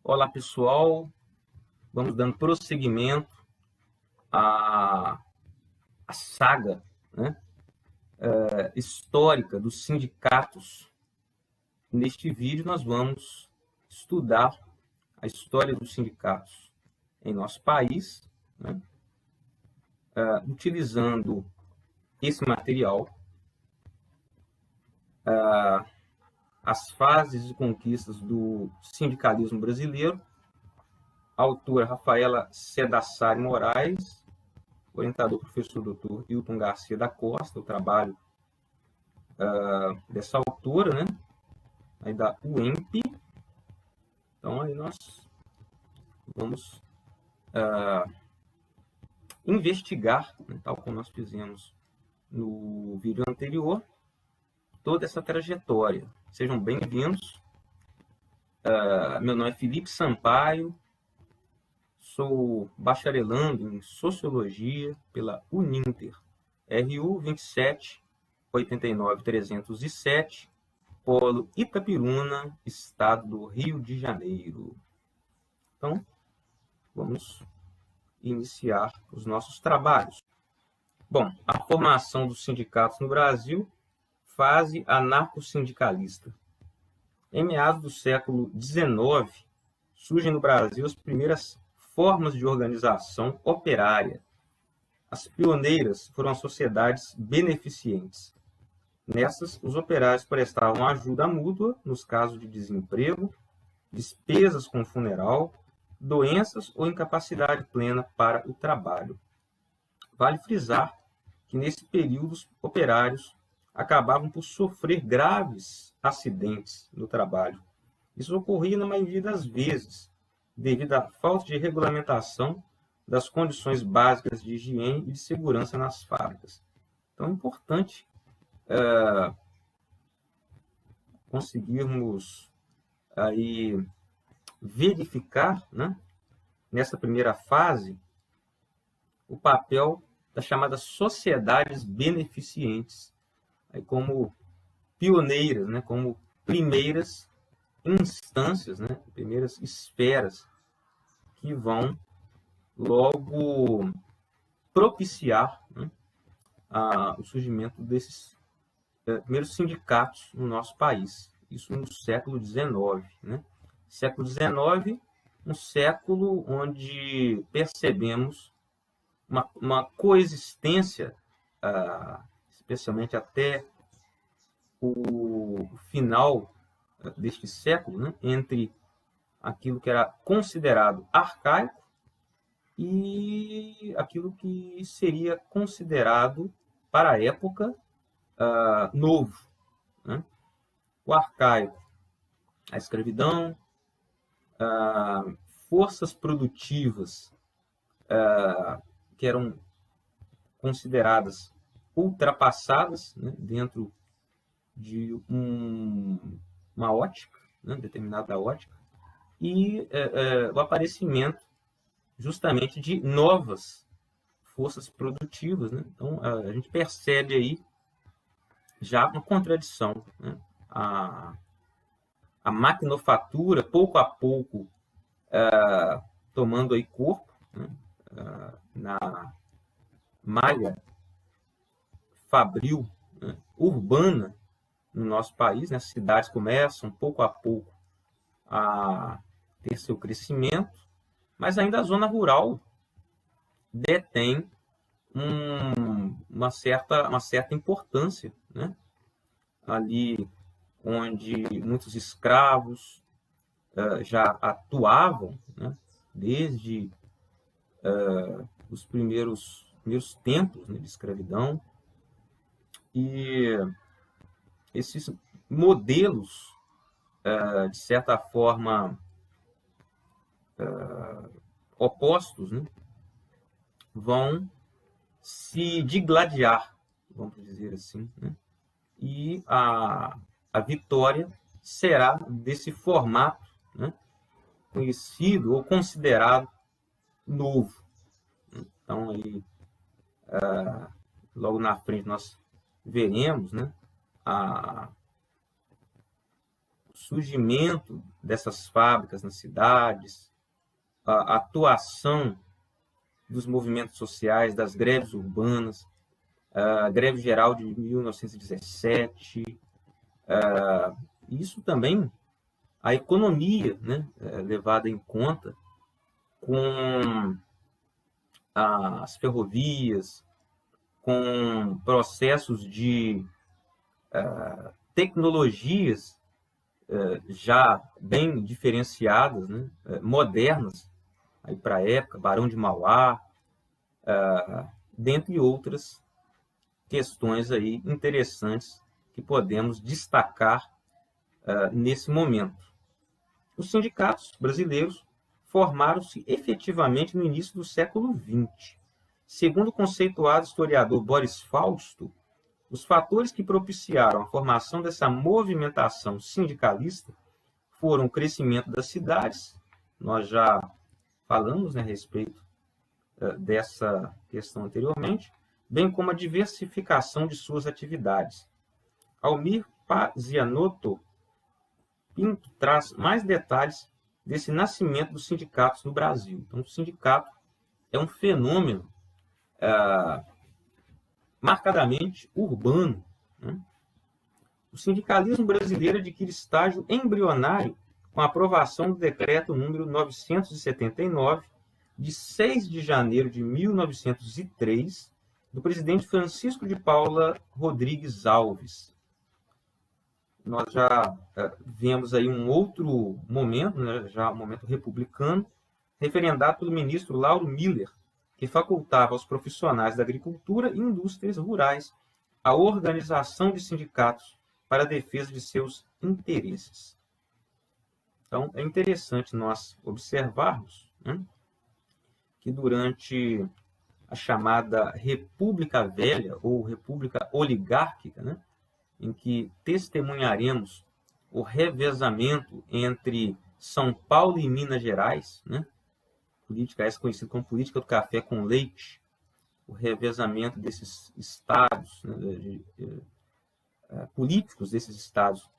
Olá, pessoal. Vamos dando prosseguimento à saga, né, histórica dos sindicatos. Neste vídeo, nós vamos estudar a história dos sindicatos em nosso país, né, utilizando esse material, as fases e conquistas do sindicalismo brasileiro, a autora Rafaela Cedassari Moraes, orientador professor Dr. Hilton Garcia da Costa, o trabalho dessa autora, né, aí da UEMP. Então, aí nós vamos investigar, né, tal como nós fizemos no vídeo anterior, toda essa trajetória. Sejam bem-vindos. Meu nome é Felipe Sampaio, sou bacharelando em Sociologia pela Uninter, RU 2789307, Polo Itapiruna, Estado do Rio de Janeiro. Então, vamos iniciar os nossos trabalhos. Bom, a formação dos sindicatos no Brasil, fase anarcossindicalista. Em meados do século XIX, surgem no Brasil as primeiras formas de organização operária. As pioneiras foram as sociedades beneficentes. Nessas, os operários prestavam ajuda mútua nos casos de desemprego, despesas com funeral, doenças ou incapacidade plena para o trabalho. Vale frisar que, nesse período, os operários acabavam por sofrer graves acidentes no trabalho. Isso ocorria na maioria das vezes, devido à falta de regulamentação das condições básicas de higiene e de segurança nas fábricas. Então, é importante conseguirmos aí verificar, né, nessa primeira fase, o papel das chamadas sociedades beneficentes, aí como pioneiras, né, como primeiras instâncias, né, primeiras esferas que vão logo propiciar, né, o surgimento desses primeiros sindicatos no nosso país. Isso no século XIX. Né? Século XIX, um século onde percebemos uma coexistência, especialmente até o final deste século, né, entre aquilo que era considerado arcaico e aquilo que seria considerado, para a época, novo. Né? O arcaico, a escravidão, forças produtivas que eram consideradas ultrapassadas, né, dentro de uma ótica, né, determinada ótica, e o aparecimento justamente de novas forças produtivas. Né? Então, a gente percebe aí já uma contradição. Né? A maquinofatura, pouco a pouco, tomando aí corpo, né, na malha fabril, né, urbana no nosso país. Né, as cidades começam, pouco a pouco, a ter seu crescimento, mas ainda a zona rural detém uma certa importância, né? Ali onde muitos escravos já atuavam, né, desde os primeiros tempos, né, de escravidão, e esses modelos, de certa forma, opostos, né, vão se digladiar, vamos dizer assim, né? E a vitória será desse formato, né, conhecido ou considerado novo. Então, aí, logo na frente, nós veremos, né, surgimento dessas fábricas nas cidades, a atuação dos movimentos sociais, das greves urbanas, a greve geral de 1917, isso também, a economia, né, levada em conta com as ferrovias, com processos de tecnologias já bem diferenciadas, né, modernas, para a época, Barão de Mauá, dentre outras questões aí interessantes que podemos destacar nesse momento. Os sindicatos brasileiros formaram-se efetivamente no início do século XX. Segundo o conceituado historiador Boris Fausto, os fatores que propiciaram a formação dessa movimentação sindicalista foram o crescimento das cidades, nós já falamos, né, a respeito dessa questão anteriormente, bem como a diversificação de suas atividades. Almir Pazianotto Pinto traz mais detalhes desse nascimento dos sindicatos no Brasil. Então, o sindicato é um fenômeno marcadamente urbano, né? O sindicalismo brasileiro adquire estágio embrionário com a aprovação do decreto número 979, de 6 de janeiro de 1903, do presidente Francisco de Paula Rodrigues Alves. Nós já vemos aí um outro momento, né, já um momento republicano, referendado pelo ministro Lauro Miller, que facultava aos profissionais da agricultura e indústrias rurais a organização de sindicatos para a defesa de seus interesses. Então, é interessante nós observarmos, né, que durante a chamada República Velha, ou República Oligárquica, né, em que testemunharemos o revezamento entre São Paulo e Minas Gerais, né, política essa conhecida como política do café com leite, o revezamento desses estados, né, políticos desses estados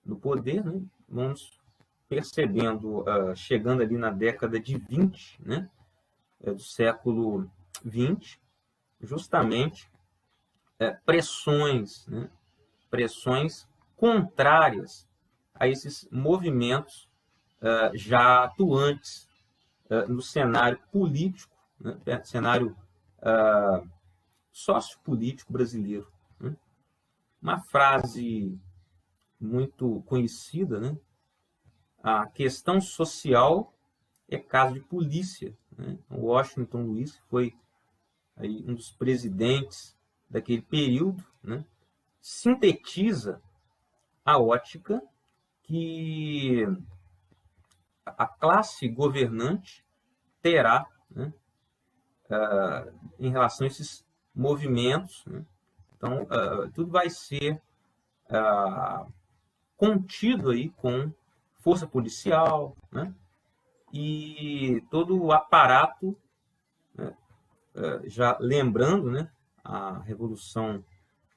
no poder, né, vamos percebendo, chegando ali na década de 20, né, do século 20, justamente pressões, né, pressões contrárias a esses movimentos já atuantes no cenário político, né, cenário sociopolítico brasileiro. Né? Uma frase muito conhecida, né? A questão social é caso de polícia. Né? Washington Luiz foi aí um dos presidentes daquele período, né? Sintetiza a ótica que a classe governante terá, né, em relação a esses movimentos. Né? Então, tudo vai ser contido aí com força policial, né? E todo o aparato, né, já lembrando, né, a Revolução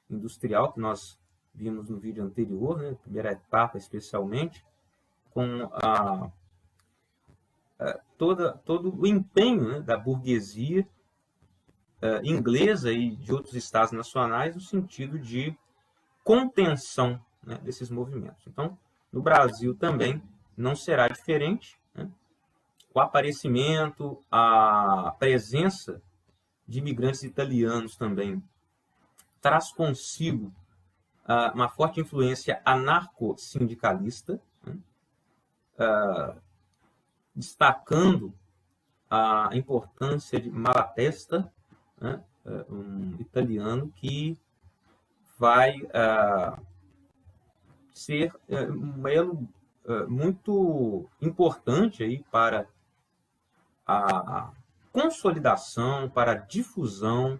Industrial, que nós vimos no vídeo anterior, né, primeira etapa especialmente, com todo o empenho, né, da burguesia inglesa e de outros estados nacionais no sentido de contenção, né, desses movimentos. Então, no Brasil também não será diferente. Né? O aparecimento, a presença de imigrantes italianos também traz consigo uma forte influência anarco-sindicalista, né? Destacando a importância de Malatesta, né? Um italiano que vai ser um elo muito importante aí para a consolidação, para a difusão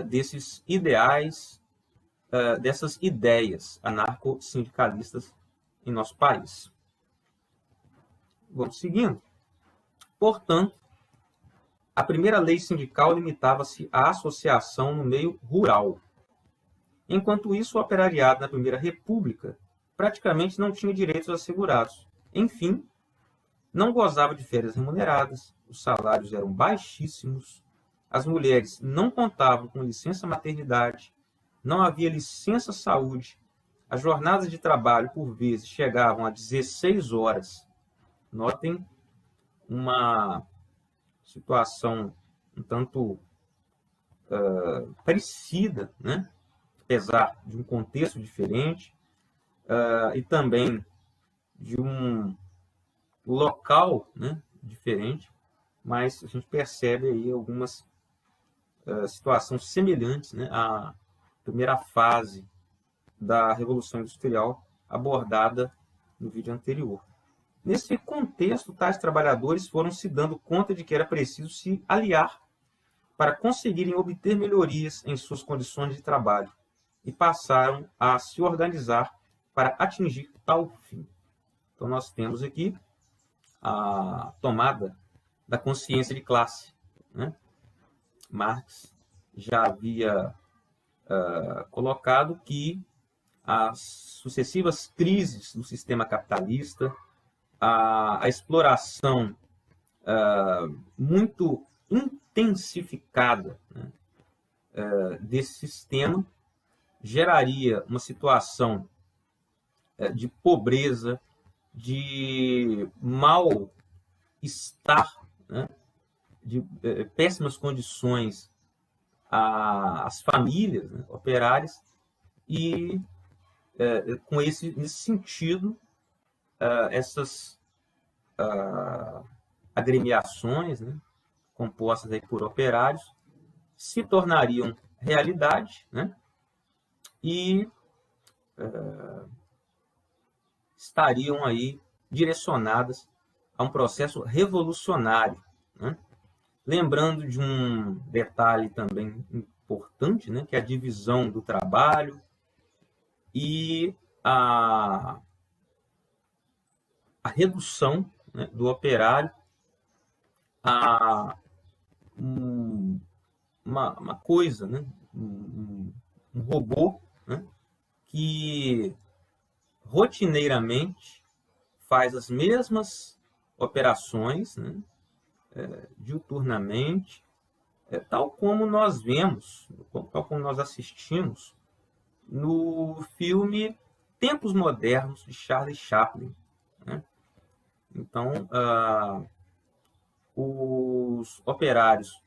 desses ideais, dessas ideias anarco-sindicalistas em nosso país. Vamos seguindo. Portanto, a primeira lei sindical limitava-se à associação no meio rural. Enquanto isso, o operariado na Primeira República praticamente não tinha direitos assegurados. Enfim, não gozava de férias remuneradas, os salários eram baixíssimos, as mulheres não contavam com licença maternidade, não havia licença saúde, as jornadas de trabalho, por vezes, chegavam a 16 horas. Notem uma situação um tanto parecida, né? Apesar de um contexto diferente e também de um local, né, diferente, mas a gente percebe aí algumas situações semelhantes, né, à primeira fase da Revolução Industrial abordada no vídeo anterior. Nesse contexto, tais trabalhadores foram se dando conta de que era preciso se aliar para conseguirem obter melhorias em suas condições de trabalho e passaram a se organizar para atingir tal fim. Então, nós temos aqui a tomada da consciência de classe, né? Marx já havia colocado que as sucessivas crises do sistema capitalista, a exploração muito intensificada, né, desse sistema geraria uma situação de pobreza, de mal-estar, né, de péssimas condições às famílias, né, operárias, e nesse sentido, essas agremiações, né, compostas aí por operários se tornariam realidade, né, e estariam aí direcionadas a um processo revolucionário, né? Lembrando de um detalhe também importante, né, que é a divisão do trabalho e a redução, né, do operário a uma coisa, né, um robô, né, que rotineiramente faz as mesmas operações, né, diuturnamente, tal como nós vemos, tal como nós assistimos no filme Tempos Modernos, de Charlie Chaplin, né? Então, os operários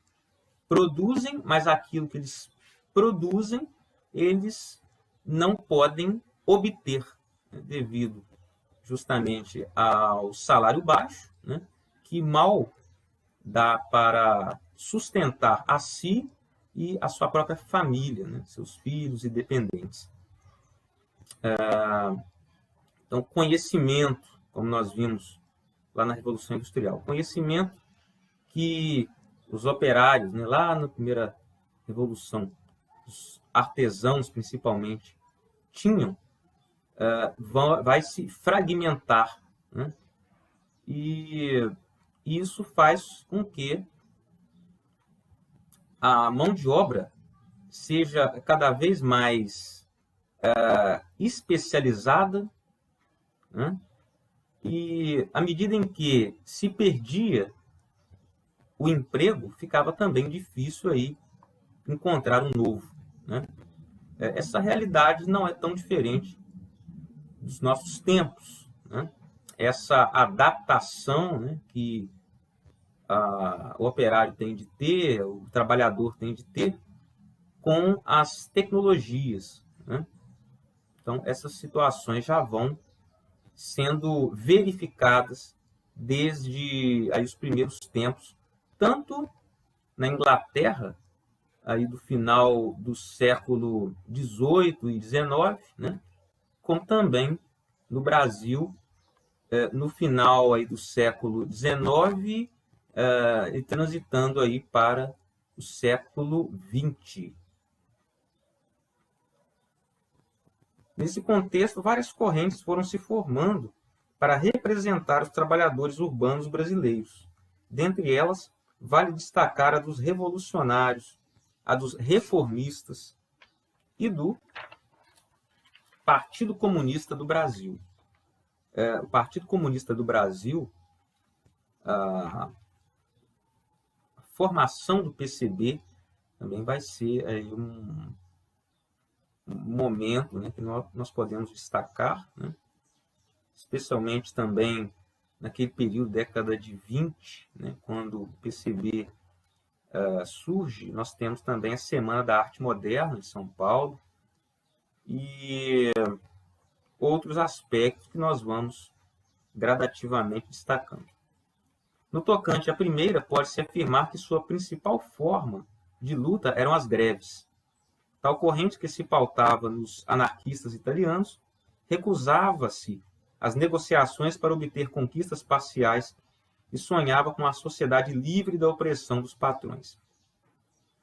produzem, mas aquilo que eles produzem, eles não podem obter, né, devido justamente ao salário baixo, né, que mal dá para sustentar a si e a sua própria família, né, seus filhos e dependentes. Então, conhecimento, como nós vimos lá na Revolução Industrial, conhecimento que os operários, né, lá na primeira Revolução, os artesãos principalmente, tinham, vai se fragmentar, né? E isso faz com que a mão de obra seja cada vez mais especializada, né? E à medida em que se perdia o emprego, ficava também difícil aí encontrar um novo, né? Essa realidade não é tão diferente dos nossos tempos, né? Essa adaptação, né, que o operário tem de ter, o trabalhador tem de ter com as tecnologias, né? Então, essas situações já vão sendo verificadas desde aí os primeiros tempos, tanto na Inglaterra, aí do final do século XVIII e XIX, né, como também no Brasil, no final aí do século XIX, e transitando aí para o século XX. Nesse contexto, várias correntes foram se formando para representar os trabalhadores urbanos brasileiros. Dentre elas, vale destacar a dos revolucionários, a dos reformistas e do Partido Comunista do Brasil. O Partido Comunista do Brasil, a formação do PCB também vai ser aí um momento, né, que nós podemos destacar, né, especialmente também naquele período, década de 20, né, quando o PCB surge. Nós temos também a Semana da Arte Moderna em São Paulo e outros aspectos que nós vamos gradativamente destacando. No tocante à primeira, pode-se afirmar que sua principal forma de luta eram as greves. Tal corrente, que se pautava nos anarquistas italianos, recusava-se às negociações para obter conquistas parciais e sonhava com a sociedade livre da opressão dos patrões.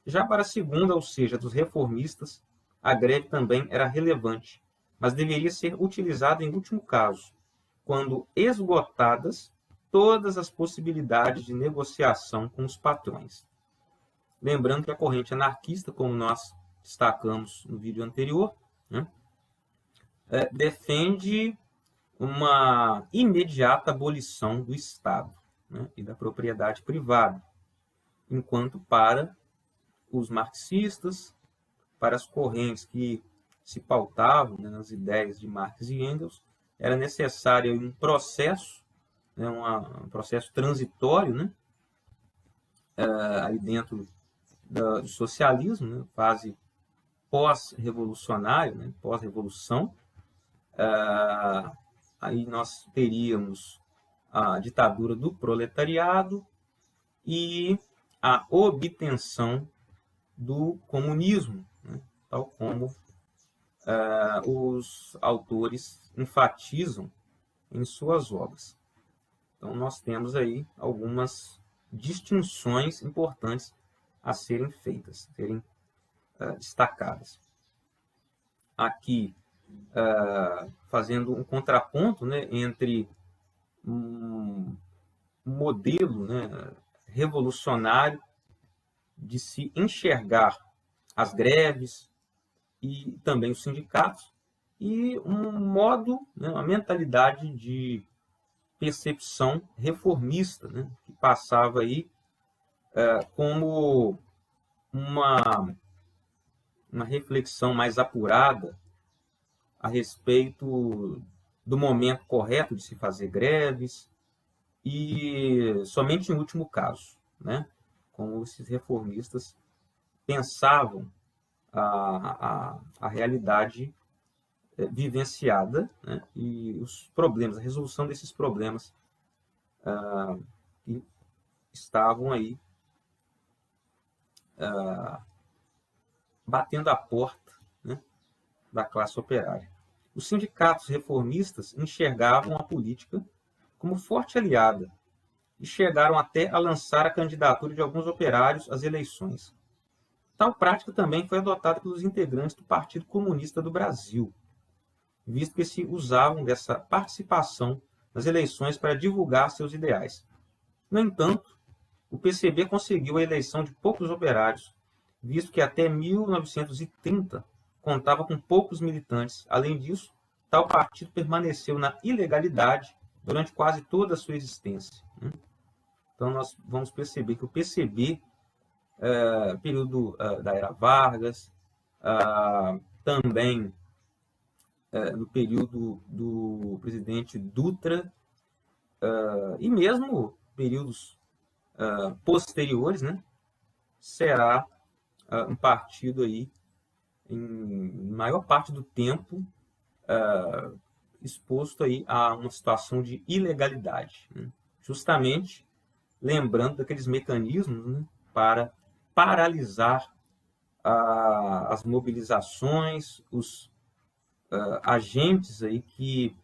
Já para a segunda, ou seja, dos reformistas, a greve também era relevante, mas deveria ser utilizada em último caso, quando esgotadas todas as possibilidades de negociação com os patrões. Lembrando que a corrente anarquista, como nós destacamos no vídeo anterior, né, defende uma imediata abolição do Estado, né, e da propriedade privada, enquanto para os marxistas, para as correntes que se pautavam, né, nas ideias de Marx e Engels, era necessário um processo, né, um processo transitório, né, aí dentro do socialismo, né, fase pós-revolucionário, né, pós-revolução. Aí nós teríamos a ditadura do proletariado e a obtenção do comunismo, né, tal como os autores enfatizam em suas obras. Então, nós temos aí algumas distinções importantes a serem feitas, serem destacadas. Aqui, fazendo um contraponto, né, entre um modelo, né, revolucionário de se enxergar as greves e também os sindicatos, e um modo, né, uma mentalidade de percepção reformista, né, que passava aí como uma reflexão mais apurada a respeito do momento correto de se fazer greves e somente em último caso, né, como esses reformistas pensavam a realidade vivenciada, né, e os problemas, a resolução desses problemas que estavam aí batendo a porta, né, da classe operária. Os sindicatos reformistas enxergavam a política como forte aliada e chegaram até a lançar a candidatura de alguns operários às eleições. Tal prática também foi adotada pelos integrantes do Partido Comunista do Brasil, visto que se usavam dessa participação nas eleições para divulgar seus ideais. No entanto, o PCB conseguiu a eleição de poucos operários, visto que até 1930 contava com poucos militantes. Além disso, tal partido permaneceu na ilegalidade durante quase toda a sua existência. Então, nós vamos perceber que o PCB, período da era Vargas, também no período do presidente Dutra, e mesmo períodos posteriores, né, será um partido aí, em maior parte do tempo, exposto aí a uma situação de ilegalidade, né? Justamente lembrando daqueles mecanismos, né, para paralisar as mobilizações, os agentes aí que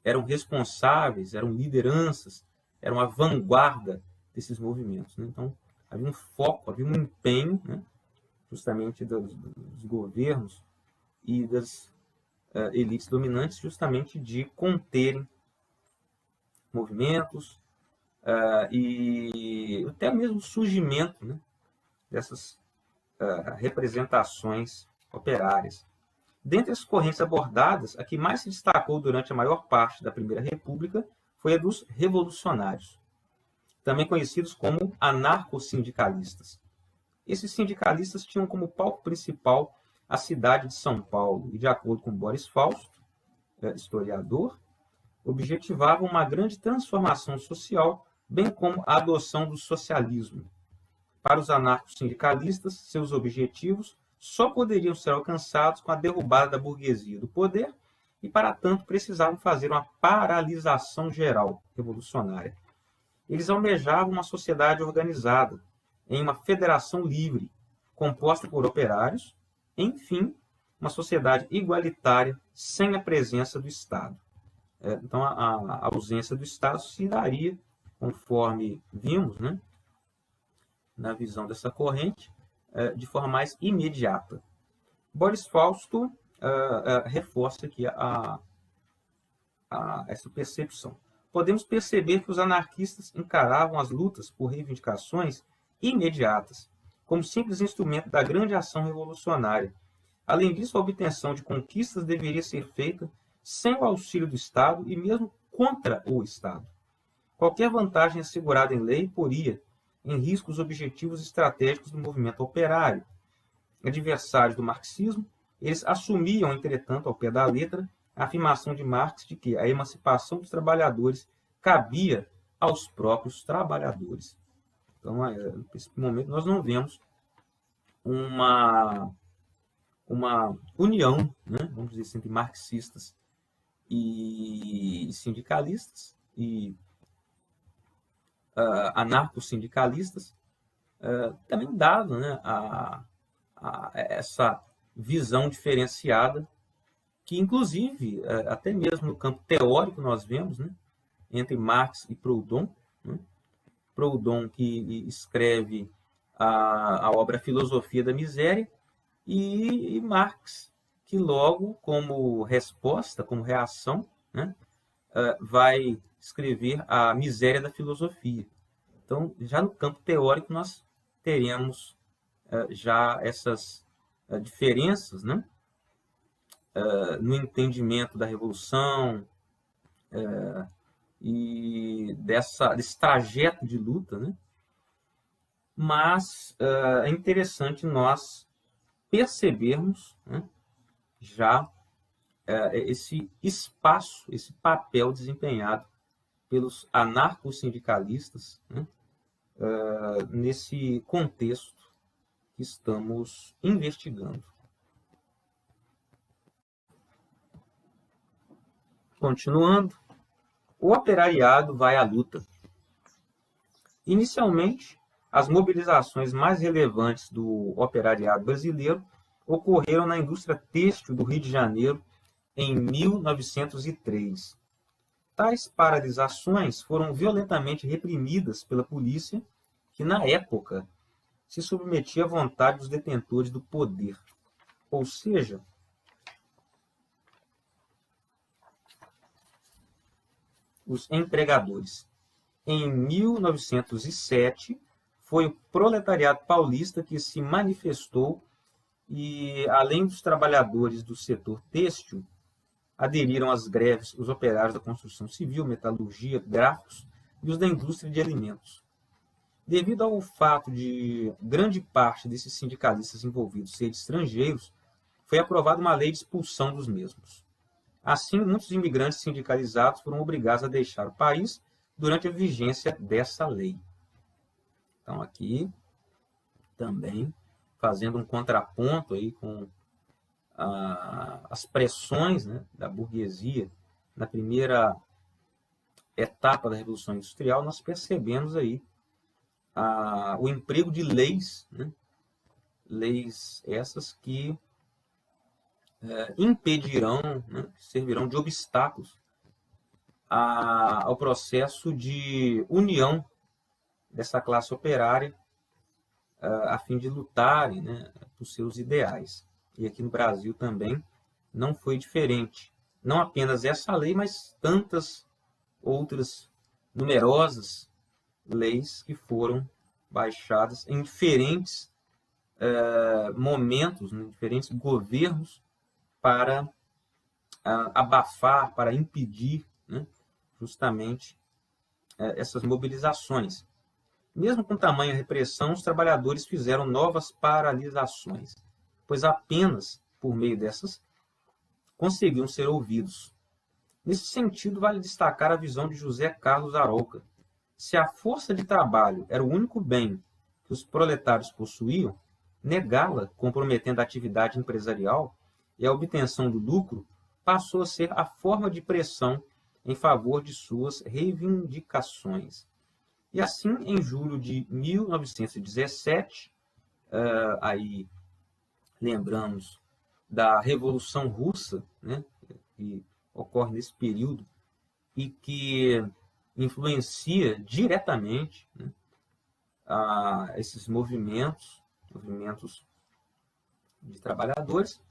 eram responsáveis, eram lideranças, eram a vanguarda desses movimentos, né? Então, havia um foco, havia um empenho, né, justamente dos governos e das elites dominantes, justamente de conterem movimentos e até mesmo o surgimento, né, dessas representações operárias. Dentre as correntes abordadas, a que mais se destacou durante a maior parte da Primeira República foi a dos revolucionários, também conhecidos como anarcossindicalistas. Esses sindicalistas tinham como palco principal a cidade de São Paulo e, de acordo com Boris Fausto, historiador, objetivavam uma grande transformação social, bem como a adoção do socialismo. Para os anarcossindicalistas, seus objetivos só poderiam ser alcançados com a derrubada da burguesia do poder e, para tanto, precisavam fazer uma paralisação geral revolucionária. Eles almejavam uma sociedade organizada, em uma federação livre, composta por operários, enfim, uma sociedade igualitária, sem a presença do Estado. Então, a ausência do Estado se daria, conforme vimos, né, na visão dessa corrente, de forma mais imediata. Boris Fausto reforça aqui essa percepção. Podemos perceber que os anarquistas encaravam as lutas por reivindicações imediatas, como simples instrumento da grande ação revolucionária. Além disso, a obtenção de conquistas deveria ser feita sem o auxílio do Estado e mesmo contra o Estado. Qualquer vantagem assegurada em lei poria em risco os objetivos estratégicos do movimento operário. Adversários do marxismo, eles assumiam, entretanto, ao pé da letra, a afirmação de Marx de que a emancipação dos trabalhadores cabia aos próprios trabalhadores. Então, nesse momento, nós não vemos uma união, né, vamos dizer assim, entre marxistas e sindicalistas e anarcossindicalistas, também dado, né, a essa visão diferenciada que, inclusive, até mesmo no campo teórico nós vemos, né, entre Marx e Proudhon, né? Proudhon, que escreve a obra Filosofia da Miséria, e Marx, que logo, como resposta, como reação, né, vai escrever a Miséria da Filosofia. Então, já no campo teórico, nós teremos já essas diferenças, né, no entendimento da Revolução e desse trajeto de luta, né? Mas é interessante nós percebermos, né, já esse espaço, esse papel desempenhado pelos anarcossindicalistas, né, nesse contexto que estamos investigando. Continuando, o operariado vai à luta. Inicialmente, as mobilizações mais relevantes do operariado brasileiro ocorreram na indústria têxtil do Rio de Janeiro em 1903. Tais paralisações foram violentamente reprimidas pela polícia, que na época se submetia à vontade dos detentores do poder, ou seja, os empregadores. Em 1907, foi o proletariado paulista que se manifestou e, além dos trabalhadores do setor têxtil, aderiram às greves os operários da construção civil, metalurgia, gráficos e os da indústria de alimentos. Devido ao fato de grande parte desses sindicalistas envolvidos serem estrangeiros, foi aprovada uma lei de expulsão dos mesmos. Assim, muitos imigrantes sindicalizados foram obrigados a deixar o país durante a vigência dessa lei. Então, aqui também fazendo um contraponto aí com as pressões, né, da burguesia na primeira etapa da Revolução Industrial, nós percebemos aí o emprego de leis, né, leis essas que impedirão, né, servirão de obstáculos ao processo de união dessa classe operária a fim de lutarem, né, por seus ideais. E aqui no Brasil também não foi diferente. Não apenas essa lei, mas tantas outras numerosas leis que foram baixadas em diferentes momentos, em diferentes governos para abafar, para impedir, né, justamente essas mobilizações. Mesmo com tamanha repressão, os trabalhadores fizeram novas paralisações, pois apenas por meio dessas conseguiam ser ouvidos. Nesse sentido, vale destacar a visão de José Carlos Arouca. Se a força de trabalho era o único bem que os proletários possuíam, negá-la, comprometendo a atividade empresarial e a obtenção do lucro, passou a ser a forma de pressão em favor de suas reivindicações. E assim, em julho de 1917, aí lembramos da Revolução Russa, né, que ocorre nesse período e que influencia diretamente, né, esses movimentos de trabalhadores.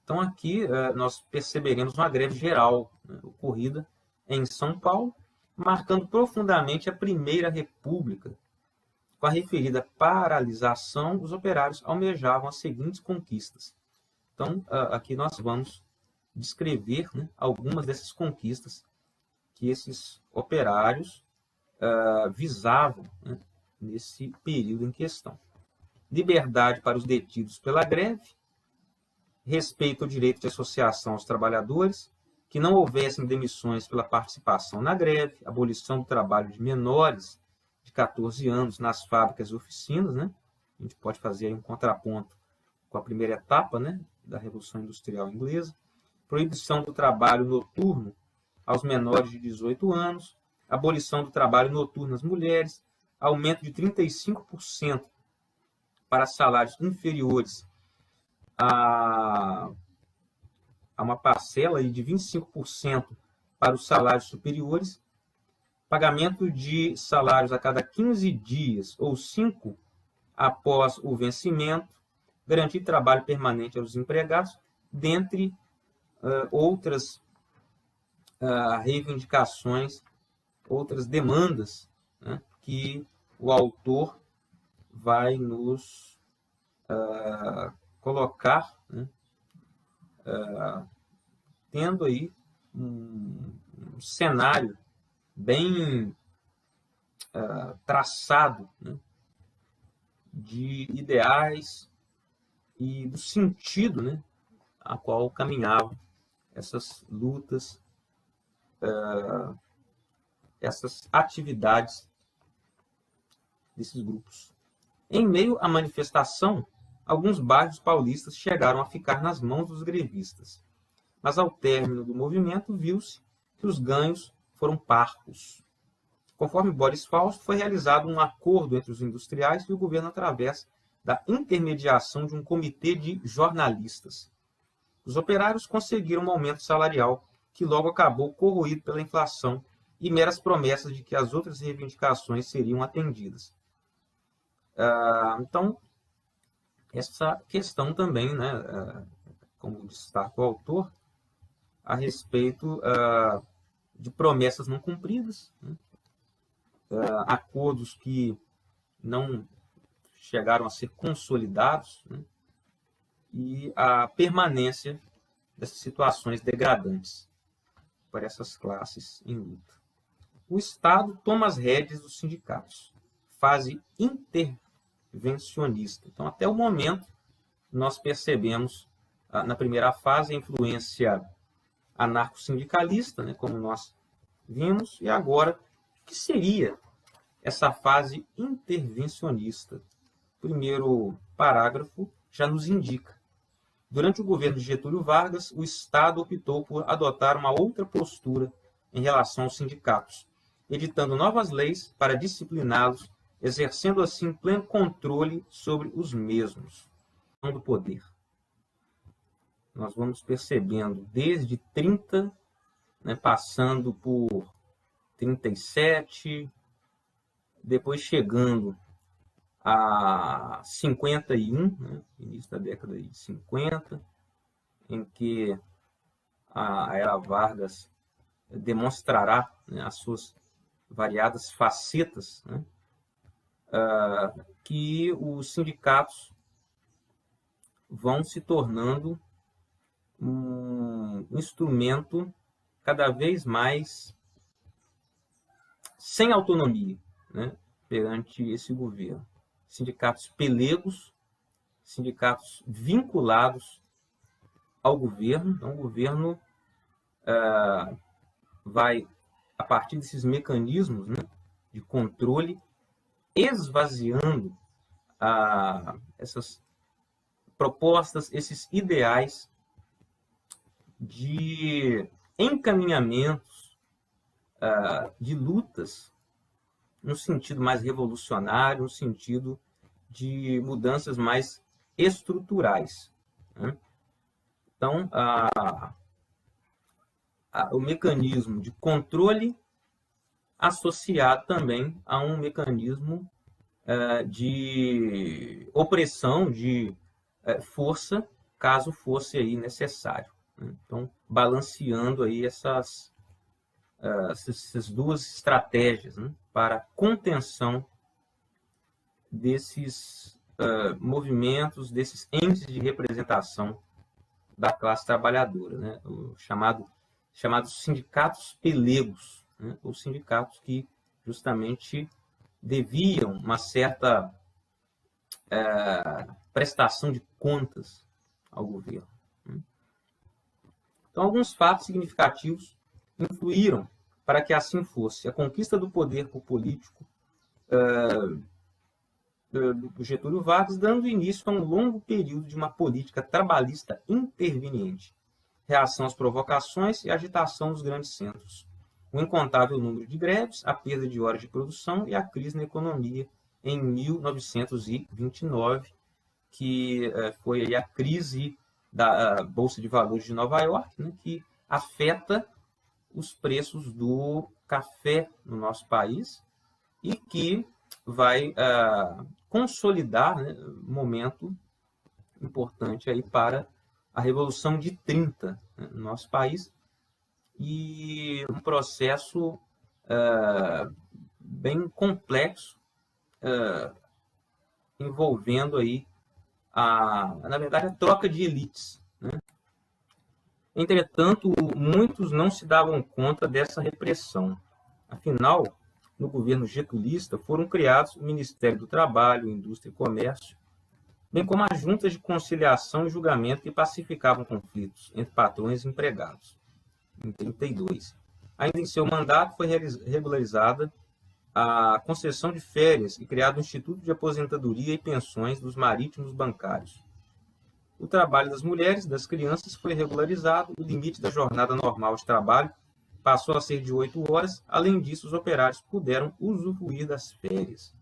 Então, aqui nós perceberemos uma greve geral, né, ocorrida em São Paulo, marcando profundamente a Primeira República. Com a referida paralisação, os operários almejavam as seguintes conquistas. Então, aqui nós vamos descrever, né, algumas dessas conquistas que esses operários visavam, né, nesse período em questão. Liberdade para os detidos pela greve, respeito ao direito de associação aos trabalhadores, que não houvessem demissões pela participação na greve, abolição do trabalho de menores de 14 anos nas fábricas e oficinas, né? A gente pode fazer aí um contraponto com a primeira etapa, né, da Revolução Industrial Inglesa, proibição do trabalho noturno aos menores de 18 anos, abolição do trabalho noturno às mulheres, aumento de 35% para salários inferiores a uma parcela de 25% para os salários superiores, pagamento de salários a cada 15 dias ou 5 após o vencimento, garantir trabalho permanente aos empregados, dentre outras reivindicações, outras demandas, né, que o autor vai nos colocar, né, tendo aí um cenário bem traçado, né, de ideais e do sentido, né, a qual caminhavam essas lutas, essas atividades desses grupos. Em meio à manifestação, alguns bairros paulistas chegaram a ficar nas mãos dos grevistas. Mas ao término do movimento, viu-se que os ganhos foram parcos. Conforme Boris Fausto, foi realizado um acordo entre os industriais e o governo através da intermediação de um comitê de jornalistas. Os operários conseguiram um aumento salarial que logo acabou corroído pela inflação e meras promessas de que as outras reivindicações seriam atendidas. Então, essa questão também, né, como destaca o autor, a respeito de promessas não cumpridas, né, acordos que não chegaram a ser consolidados, né, e a permanência dessas situações degradantes para essas classes em luta. O Estado toma as rédeas dos sindicatos, fase intervencionista. Então, até o momento, nós percebemos, na primeira fase, a influência anarco-sindicalista, né, como nós vimos, e agora, o que seria essa fase intervencionista? O primeiro parágrafo já nos indica. Durante o governo de Getúlio Vargas, o Estado optou por adotar uma outra postura em relação aos sindicatos, editando novas leis para discipliná-los, exercendo assim pleno controle sobre os mesmos. Do poder. Nós vamos percebendo desde 30, né, passando por 37, depois chegando a 51, né, início da década de 50, em que a era Vargas demonstrará, né, as suas variadas facetas, né, que os sindicatos vão se tornando um instrumento cada vez mais sem autonomia, né, perante esse governo. Sindicatos pelegos, sindicatos vinculados ao governo. Então, o governo vai, a partir desses mecanismos, né, de controle, esvaziando essas propostas, esses ideais de encaminhamentos de lutas no sentido mais revolucionário, no sentido de mudanças mais estruturais, né? Então, o mecanismo de controle associado também a um mecanismo de opressão, de força, caso fosse aí necessário, né? Então, balanceando aí essas duas estratégias, né, para contenção desses movimentos, desses índices de representação da classe trabalhadora, né, chamados sindicatos pelegos, né, ou sindicatos que justamente deviam uma certa prestação de contas ao governo, né? Então, alguns fatos significativos influíram para que assim fosse. A conquista do poder político do Getúlio Vargas, dando início a um longo período de uma política trabalhista interveniente, reação às provocações e agitação dos grandes centros, o incontável número de greves, a perda de horas de produção e a crise na economia em 1929, que foi aí a crise da Bolsa de Valores de Nova York, né, que afeta os preços do café no nosso país e que vai consolidar, né, um momento importante aí para a Revolução de 30, né, no nosso país, e um processo bem complexo, envolvendo aí na verdade, a troca de elites, né? Entretanto, muitos não se davam conta dessa repressão. Afinal, no governo getulista foram criados o Ministério do Trabalho, Indústria e Comércio, bem como as juntas de conciliação e julgamento que pacificavam conflitos entre patrões e empregados, em 32. Ainda em seu mandato foi regularizada a concessão de férias e criado o Instituto de Aposentadoria e Pensões dos Marítimos Bancários. O trabalho das mulheres e das crianças foi regularizado, o limite da jornada normal de trabalho passou a ser de 8 horas. Além disso, os operários puderam usufruir das férias.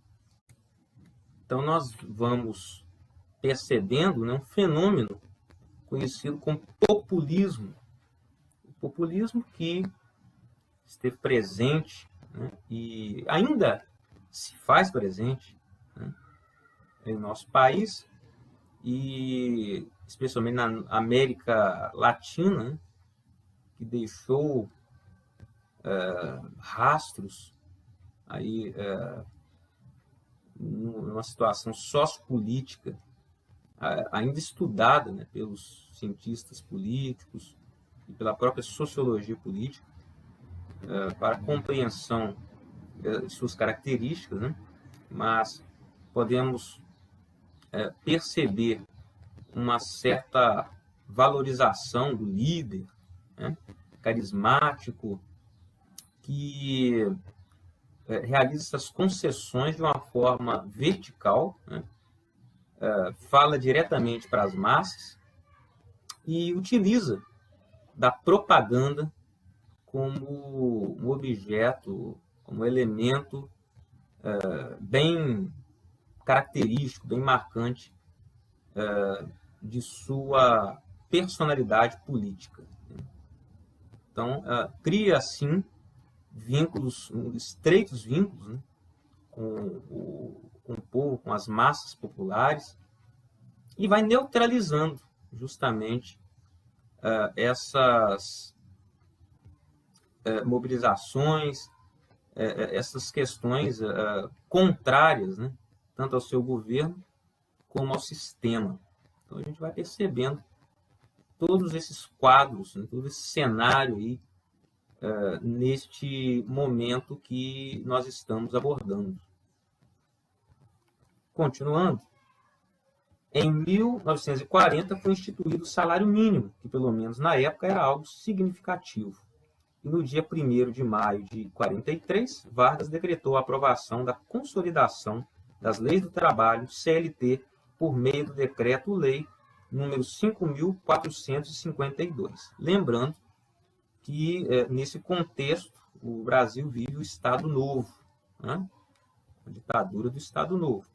Então, nós vamos percebendo, né, um fenômeno conhecido como populismo. O populismo que esteve presente, né, e ainda se faz presente, né, em nosso país, e especialmente na América Latina, né, que deixou rastros aí numa situação sociopolítica ainda estudada, né, pelos cientistas políticos e pela própria sociologia política, para a compreensão de suas características, né, mas podemos perceber uma certa valorização do líder, né, carismático, que realiza essas concessões de uma forma vertical, né, fala diretamente para as massas e utiliza da propaganda como um objeto, como um elemento bem característico, bem marcante de sua personalidade política. Então, cria, assim, vínculos, estreitos vínculos, né, com o povo, com as massas populares, e vai neutralizando justamente essas mobilizações, essas questões contrárias, né, tanto ao seu governo como ao sistema. Então, a gente vai percebendo todos esses quadros, né, todo esse cenário aí, neste momento que nós estamos abordando. Continuando, em 1940 foi instituído o salário mínimo, que pelo menos na época era algo significativo. E no dia 1º de maio de 43, Vargas decretou a aprovação da consolidação das leis do trabalho, CLT, por meio do decreto-lei número 5.452. Lembrando que, nesse contexto, o Brasil vive o Estado Novo, né? A ditadura do Estado Novo.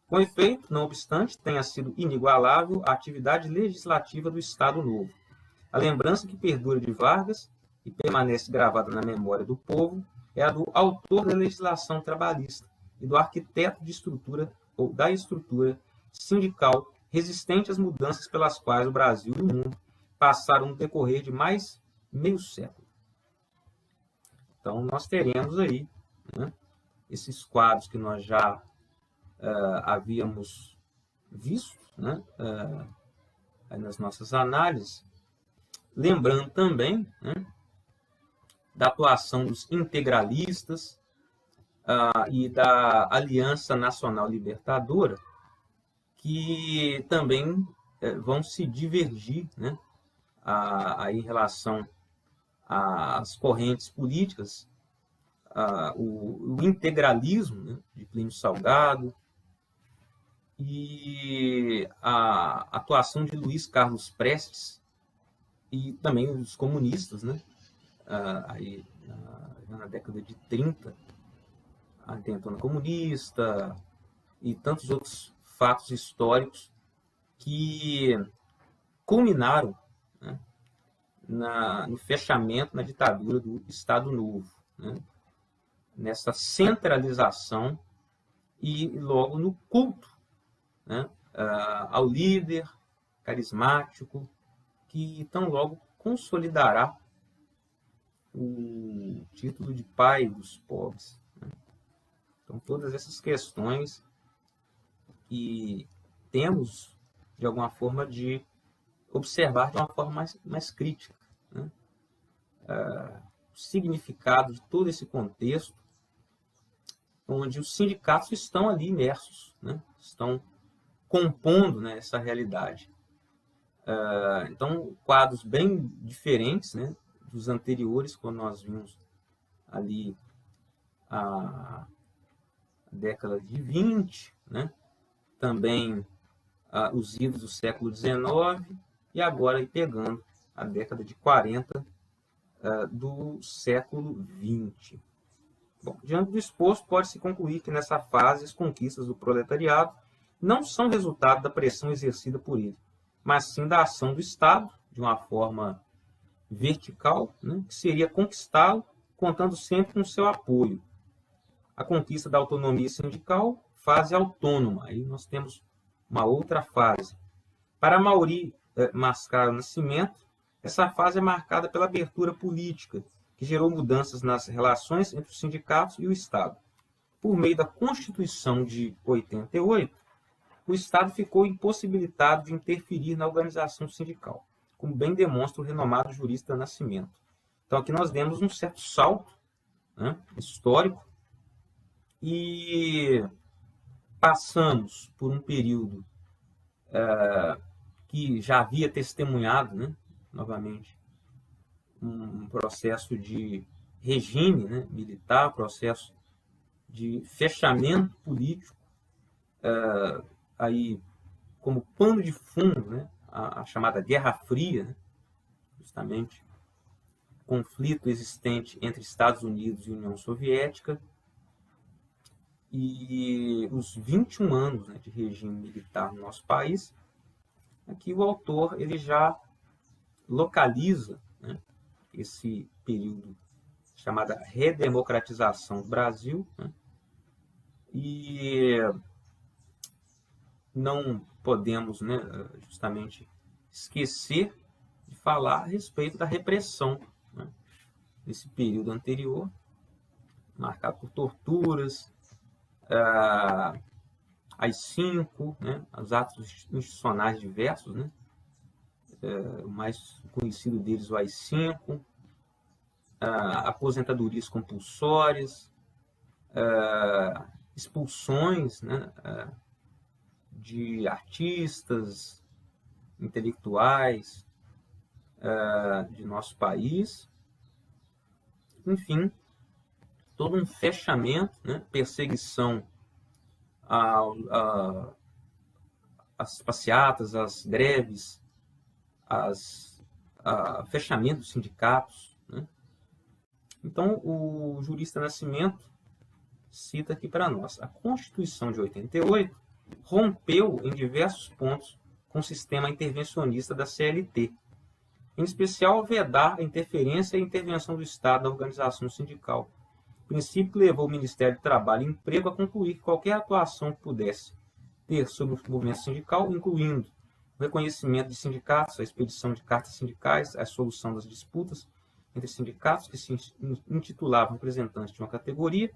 Com efeito, não obstante, tenha sido inigualável a atividade legislativa do Estado Novo. A lembrança que perdura de Vargas e permanece gravada na memória do povo é a do autor da legislação trabalhista e do arquiteto de estrutura ou da estrutura sindical resistente às mudanças pelas quais o Brasil e o mundo passaram no decorrer de mais meio século. Então, nós teremos aí, né, esses quadros que nós já havíamos visto, né, nas nossas análises, lembrando também, né, da atuação dos integralistas e da Aliança Nacional Libertadora, que também vão se divergir, né, em relação às correntes políticas, o integralismo, né, de Plínio Salgado, e a atuação de Luiz Carlos Prestes e também os comunistas, né? Aí na década de 30, a intentona comunista e tantos outros fatos históricos que culminaram, né, no fechamento, na ditadura do Estado Novo, né? Nessa centralização e logo no culto, né, ao líder carismático que tão logo consolidará o título de pai dos pobres, né? Então, todas essas questões que temos, de alguma forma, de observar de uma forma mais crítica, né? O significado de todo esse contexto, onde os sindicatos estão ali imersos, né? Estão compondo, né, essa realidade. Então, quadros bem diferentes, né, dos anteriores, quando nós vimos ali a década de 20, né, também os idos do século XIX, e agora pegando a década de 40 do século XX. Bom, diante do exposto, pode-se concluir que nessa fase as conquistas do proletariado não são resultado da pressão exercida por ele, mas sim da ação do Estado, de uma forma vertical, né, que seria conquistá-lo, contando sempre com seu apoio. A conquista da autonomia sindical, fase autônoma. Aí nós temos uma outra fase. Para Amaury Mascaro Nascimento, essa fase é marcada pela abertura política, que gerou mudanças nas relações entre os sindicatos e o Estado. Por meio da Constituição de 88, o Estado ficou impossibilitado de interferir na organização sindical, como bem demonstra o renomado jurista Nascimento. Então, aqui nós demos um certo salto, né, histórico, e passamos por um período que já havia testemunhado, né, novamente, um processo de regime, né, militar, processo de fechamento político, aí como pano de fundo, né, a chamada Guerra Fria, né, justamente conflito existente entre Estados Unidos e União Soviética, e os 21 anos, né, de regime militar no nosso país. Aqui o autor ele já localiza, né, esse período chamada redemocratização do Brasil, né, e não podemos, né, justamente esquecer de falar a respeito da repressão, né, nesse período anterior, marcado por torturas, AI-5, né, os atos institucionais diversos, né, o mais conhecido deles, o AI-5, aposentadorias compulsórias, expulsões, né, de artistas, intelectuais de nosso país, enfim, todo um fechamento, né, perseguição às passeatas, às greves, fechamento dos sindicatos, né? Então, o jurista Nascimento cita aqui para nós: a Constituição de 88 rompeu em diversos pontos com o sistema intervencionista da CLT, em especial ao vedar a interferência e a intervenção do Estado na organização sindical, princípio que levou o Ministério do Trabalho e Emprego a concluir que qualquer atuação que pudesse ter sobre o movimento sindical, incluindo o reconhecimento de sindicatos, a expedição de cartas sindicais, a solução das disputas entre sindicatos que se intitulavam representantes de uma categoria,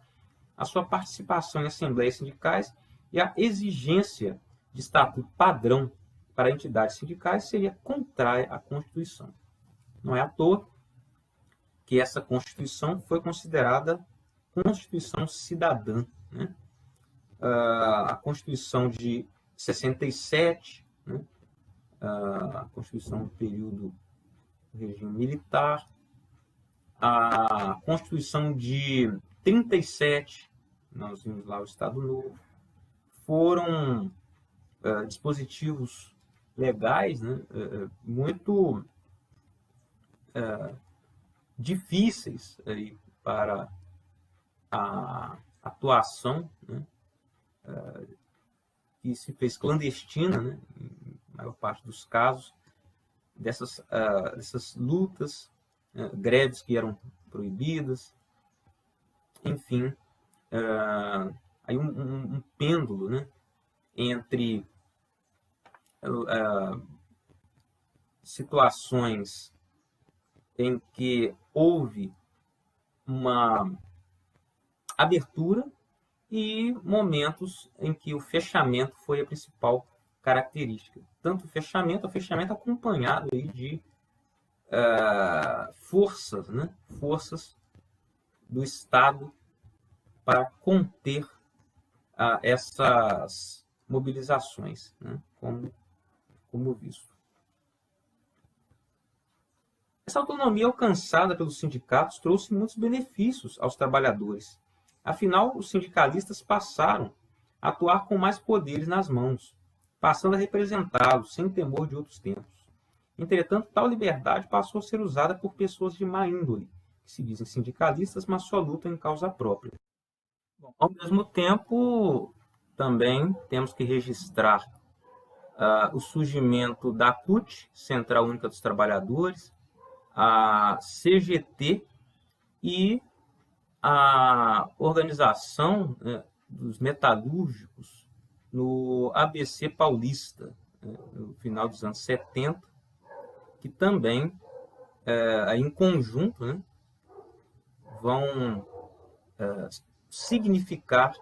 a sua participação em assembleias sindicais e a exigência de estatuto padrão para entidades sindicais seria contrária à Constituição. Não é à toa que essa Constituição foi considerada Constituição cidadã, né? A Constituição de 67, né? A Constituição do período do regime militar, a Constituição de 37, nós vimos lá o Estado Novo, foram dispositivos legais, né, muito difíceis aí para a atuação, né, que se fez clandestina, né, em maior parte dos casos, dessas lutas, greves que eram proibidas, enfim, aí um pêndulo, né, entre situações em que houve uma abertura e momentos em que o fechamento foi a principal característica. Tanto o fechamento acompanhado aí de forças, né? Forças do Estado para conter essas mobilizações, né? Como visto. Essa autonomia alcançada pelos sindicatos trouxe muitos benefícios aos trabalhadores. Afinal, os sindicalistas passaram a atuar com mais poderes nas mãos, passando a representá-los sem temor de outros tempos. Entretanto, tal liberdade passou a ser usada por pessoas de má índole, que se dizem sindicalistas, mas só lutam em causa própria. Bom, ao mesmo tempo, também temos que registrar o surgimento da CUT, Central Única dos Trabalhadores, a CGT e a organização, né, dos metalúrgicos no ABC Paulista, né, no final dos anos 70, que também, em conjunto, né, vão significar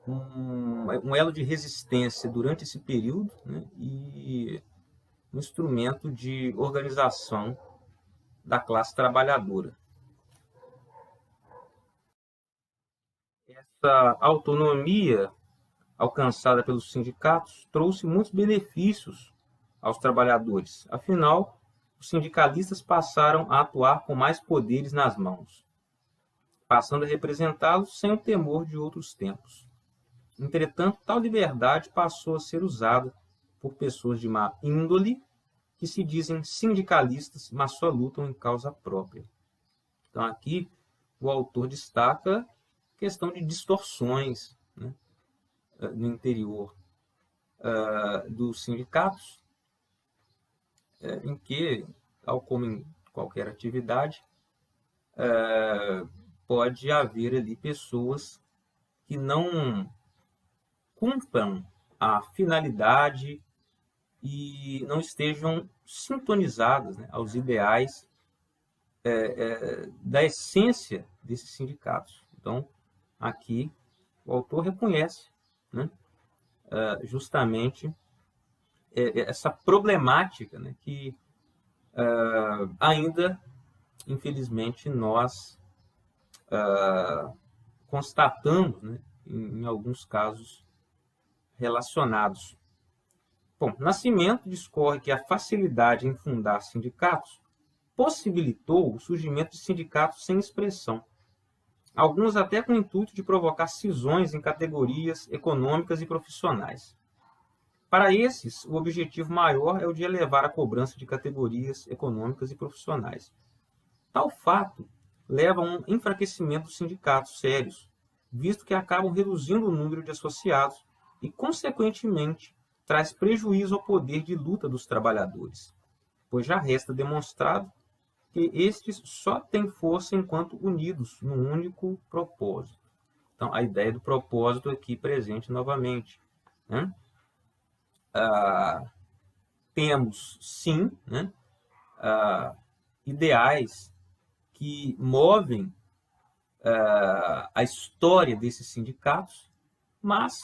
um elo de resistência durante esse período, né, e um instrumento de organização da classe trabalhadora. Essa autonomia alcançada pelos sindicatos trouxe muitos benefícios aos trabalhadores. Afinal, os sindicalistas passaram a atuar com mais poderes nas mãos, passando a representá-los sem o temor de outros tempos. Entretanto, tal liberdade passou a ser usada por pessoas de má índole que se dizem sindicalistas, mas só lutam em causa própria. Então, aqui, o autor destaca a questão de distorções, né, no interior dos sindicatos, em que, tal como em qualquer atividade, pode haver ali pessoas que não cumpram a finalidade e não estejam sintonizadas, né, aos ideais da essência desses sindicatos. Então, aqui, o autor reconhece, né, justamente essa problemática, né, que ainda, infelizmente, nós constatamos, né, em alguns casos relacionados. Bom, Nascimento discorre que a facilidade em fundar sindicatos possibilitou o surgimento de sindicatos sem expressão, alguns até com o intuito de provocar cisões em categorias econômicas e profissionais. Para esses, o objetivo maior é o de elevar a cobrança de categorias econômicas e profissionais. Tal fato leva a um enfraquecimento dos sindicatos sérios, visto que acabam reduzindo o número de associados e, consequentemente, traz prejuízo ao poder de luta dos trabalhadores, pois já resta demonstrado que estes só têm força enquanto unidos num único propósito. Então, a ideia do propósito aqui presente novamente, né? Temos, sim, né, ideais que movem a história desses sindicatos, mas,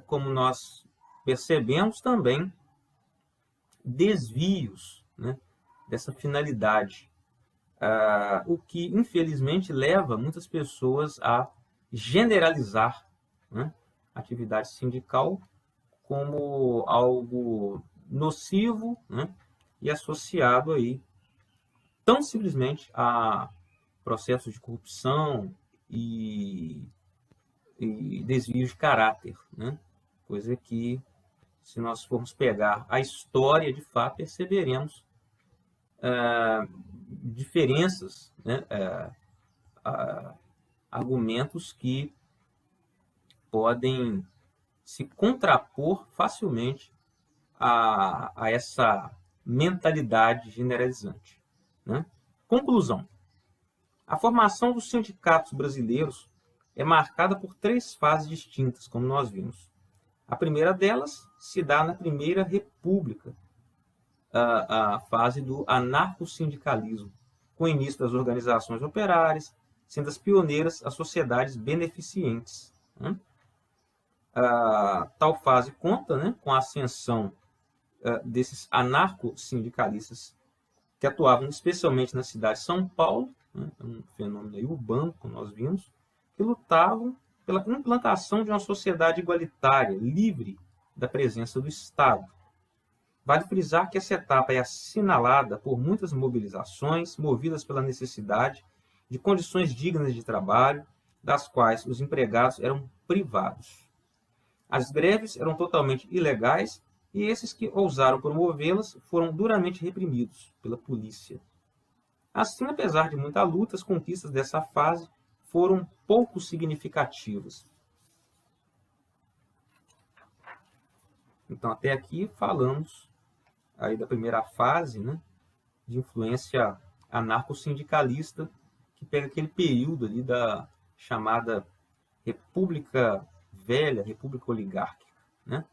como nós percebemos também, desvios, né, dessa finalidade, o que, infelizmente, leva muitas pessoas a generalizar, né, a atividade sindical como algo nocivo, né, e associado aí tão simplesmente a processos de corrupção e desvios de caráter, né? Coisa que, se nós formos pegar a história, de fato, perceberemos diferenças, né? Argumentos que podem se contrapor facilmente a essa mentalidade generalizante, né? Conclusão. A formação dos sindicatos brasileiros é marcada por 3 fases distintas, como nós vimos. A primeira delas se dá na Primeira República, a fase do anarcossindicalismo, com o início das organizações operárias, sendo as pioneiras as sociedades beneficentes, né? Tal fase conta, né, com a ascensão desses anarcossindicalistas que atuavam especialmente na cidade de São Paulo, né, um fenômeno aí urbano, como nós vimos, que lutavam pela implantação de uma sociedade igualitária, livre da presença do Estado. Vale frisar que essa etapa é assinalada por muitas mobilizações movidas pela necessidade de condições dignas de trabalho, das quais os empregados eram privados. As greves eram totalmente ilegais e esses que ousaram promovê-las foram duramente reprimidos pela polícia. Assim, apesar de muita luta, as conquistas dessa fase foram pouco significativas. Então, até aqui falamos aí da primeira fase, né, de influência anarcossindicalista, que pega aquele período ali da chamada República Velha, República Oligárquica, né?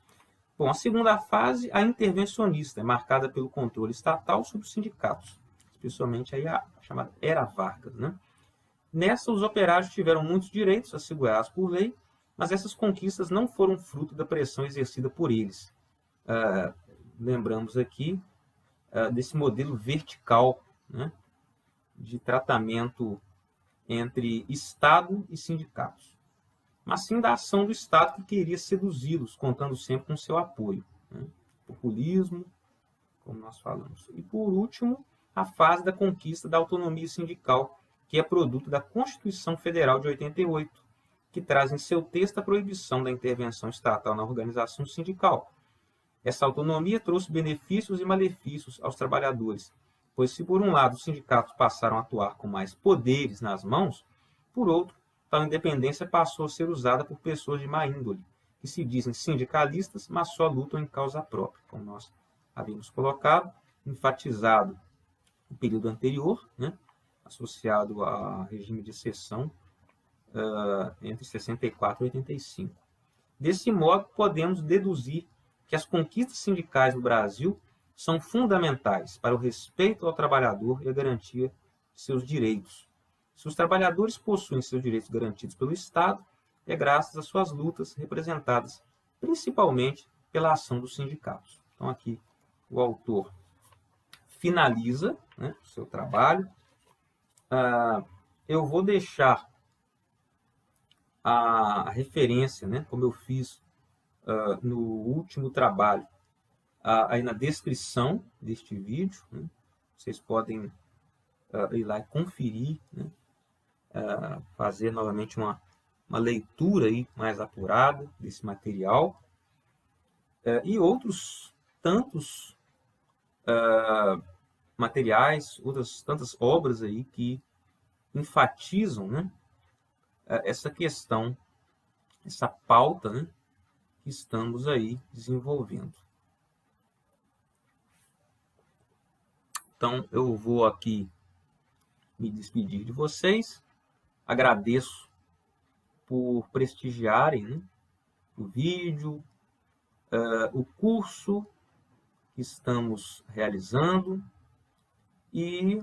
Bom, a segunda fase, a intervencionista, é marcada pelo controle estatal sobre os sindicatos, especialmente aí a chamada Era Vargas, né? Nessa, os operários tiveram muitos direitos assegurados por lei, mas essas conquistas não foram fruto da pressão exercida por eles. Lembramos aqui desse modelo vertical, né, de tratamento entre Estado e sindicatos, mas sim da ação do Estado que queria seduzi-los, contando sempre com seu apoio, né? Populismo, como nós falamos. E, por último, a fase da conquista da autonomia sindical, que é produto da Constituição Federal de 88, que traz em seu texto a proibição da intervenção estatal na organização sindical. Essa autonomia trouxe benefícios e malefícios aos trabalhadores, pois se por um lado os sindicatos passaram a atuar com mais poderes nas mãos, por outro, tal independência passou a ser usada por pessoas de má índole, que se dizem sindicalistas, mas só lutam em causa própria, como nós havíamos colocado, enfatizado no período anterior, né, associado a regime de exceção entre 64 e 85. Desse modo, podemos deduzir que as conquistas sindicais no Brasil são fundamentais para o respeito ao trabalhador e a garantia de seus direitos. Se os trabalhadores possuem seus direitos garantidos pelo Estado, é graças às suas lutas representadas principalmente pela ação dos sindicatos. Então, aqui o autor finaliza, né, o seu trabalho. Eu vou deixar a referência, né, como eu fiz no último trabalho, aí na descrição deste vídeo. Né? Vocês podem ir lá e conferir, né? Fazer novamente uma leitura aí mais apurada desse material. E outros tantos materiais, outras tantas obras aí que enfatizam, né, essa questão, essa pauta, né, que estamos aí desenvolvendo. Então, eu vou aqui me despedir de vocês. Agradeço por prestigiarem, né, o vídeo, o curso que estamos realizando e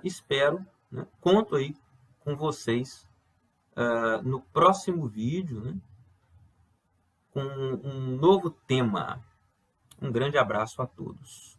espero, né, conto aí com vocês no próximo vídeo, né, com um novo tema. Um grande abraço a todos.